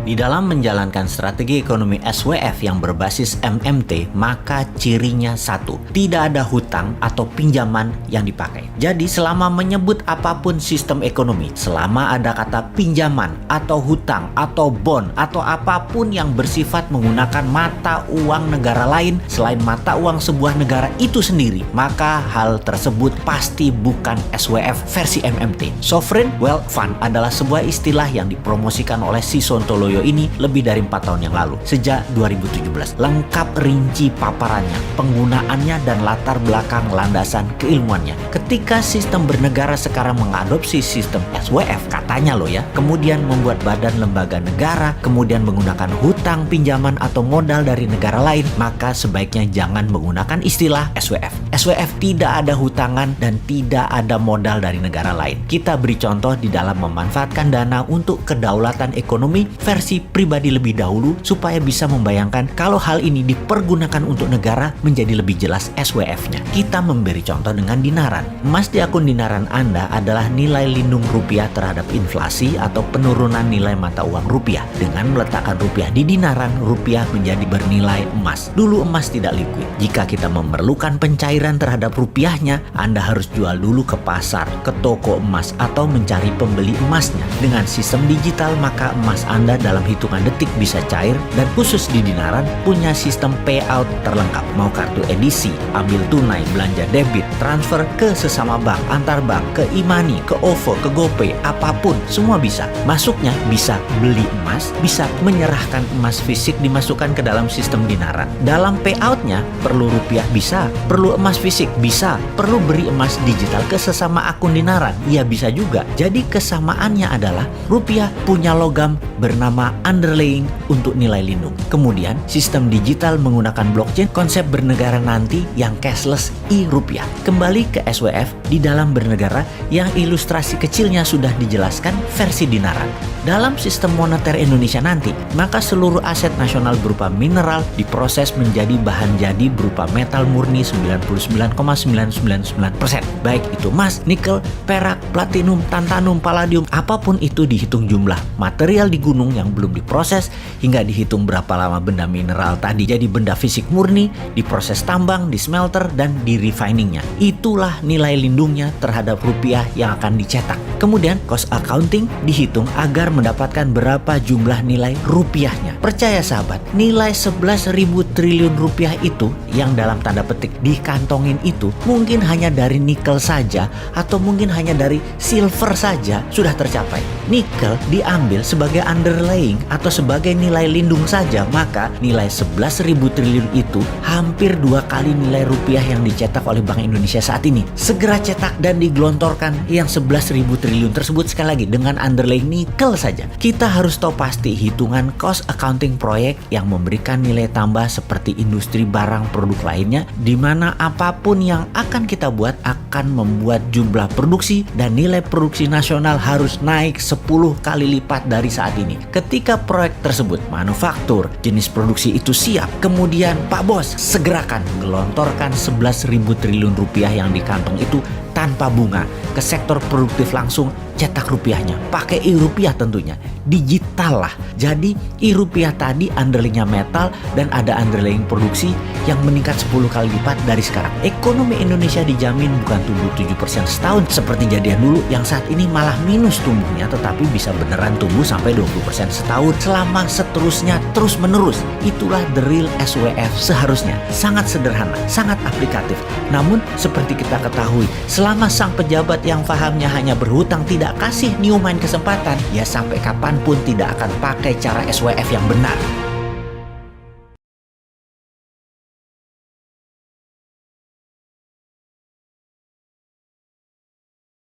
Di dalam menjalankan strategi ekonomi SWF yang berbasis MMT, maka cirinya satu, tidak ada hutang atau pinjaman yang dipakai. Jadi selama menyebut apapun sistem ekonomi, selama ada kata pinjaman atau hutang atau bond atau apapun yang bersifat menggunakan mata uang negara lain selain mata uang sebuah negara itu sendiri, maka hal tersebut pasti bukan SWF versi MMT. Sovereign Wealth Fund adalah sebuah istilah yang dipromosikan oleh si Sontoloyo ini lebih dari 4 tahun yang lalu, sejak 2017. Lengkap rinci paparannya, penggunaannya, dan latar belakang landasan keilmuannya. Ketika sistem bernegara sekarang mengadopsi sistem SWF, katanya loh ya, kemudian membuat badan lembaga negara, kemudian menggunakan hutang, pinjaman, atau modal dari negara lain, maka sebaiknya jangan menggunakan istilah SWF. SWF tidak ada hutangan dan tidak ada modal dari negara lain. Kita beri contoh di dalam memanfaatkan dana untuk kedaulatan ekonomi versi pribadi lebih dahulu supaya bisa membayangkan kalau hal ini dipergunakan untuk negara menjadi lebih jelas SWF-nya. Kita memberi contoh dengan dinaran. Emas di akun dinaran Anda adalah nilai lindung rupiah terhadap inflasi atau penurunan nilai mata uang rupiah. Dengan meletakkan rupiah di dinaran, rupiah menjadi bernilai emas. Dulu emas tidak liquid. Jika kita memerlukan pencairan terhadap rupiahnya, Anda harus jual dulu ke pasar, ke toko emas, atau mencari pembeli emasnya. Dengan sistem digital, maka emas Anda dalam hitungan detik bisa cair, dan khusus di dinaran punya sistem payout terlengkap. Mau kartu edisi, ambil tunai, belanja debit, transfer ke sesama bank, antar bank, ke e-money, ke OVO, ke GoPay, apapun, semua bisa. Masuknya bisa beli emas, bisa menyerahkan emas fisik dimasukkan ke dalam sistem dinaran. Dalam payoutnya perlu rupiah bisa, perlu emas fisik bisa, perlu beri emas digital ke sesama akun dinaran, ya bisa juga. Jadi kesamaannya adalah rupiah punya logam bernama underlying untuk nilai lindung. Kemudian sistem digital menggunakan blockchain, konsep bernegara nanti yang cashless e-rupiah. Kembali ke SWF di dalam bernegara yang ilustrasi kecilnya sudah dijelaskan versi dinaran. Dalam sistem moneter Indonesia nanti, maka seluruh aset nasional berupa mineral diproses menjadi bahan jadi berupa metal murni 99,999%. Baik itu emas, nikel, perak, platinum, tantalum, palladium, apapun itu dihitung jumlah material di gunung yang belum diproses hingga dihitung berapa lama benda mineral tadi jadi benda fisik murni, diproses tambang, di smelter, dan di refiningnya. Itulah nilai lindungnya terhadap rupiah yang akan dicetak. Kemudian cost accounting dihitung agar mendapatkan berapa jumlah nilai rupiahnya. Percaya sahabat, nilai 11.000 triliun rupiah itu yang dalam tanda petik dikantongin itu mungkin hanya dari nikel saja atau mungkin hanya dari silver saja sudah tercapai. Nikel diambil sebagai underlying atau sebagai nilai lindung saja, maka nilai 11.000 triliun itu hampir 2 kali nilai rupiah yang dicetak oleh Bank Indonesia saat ini. Segera cetak dan digelontorkan yang 11.000 triliun tersebut sekali lagi dengan underlying nikel saja. Kita harus tahu pasti hitungan cost accounting proyek yang memberikan nilai tambah seperti industri barang produk lainnya, di mana apapun yang akan kita buat akan membuat jumlah produksi dan nilai produksi nasional harus naik 10 kali lipat dari saat ini. Ketika proyek tersebut manufaktur, jenis produksi itu siap, kemudian Pak Bos segerakan gelontorkan 11.000 triliun rupiah yang di kantong itu tanpa bunga ke sektor produktif langsung, cetak rupiahnya pakai e-rupiah tentunya, digital lah. Jadi e-rupiah tadi underlyingnya metal dan ada underlying produksi yang meningkat 10 kali lipat dari sekarang. Ekonomi Indonesia dijamin bukan tumbuh 7% setahun seperti jadian dulu yang saat ini malah minus tumbuhnya, tetapi bisa beneran tumbuh sampai 20% setahun selama seterusnya terus menerus. Itulah the real SWF seharusnya. Sangat sederhana, sangat aplikatif. Namun seperti kita ketahui, selama sang pejabat yang fahamnya hanya berhutang tidak kasih Newman kesempatan, ya sampai kapanpun tidak akan pakai cara SWF yang benar.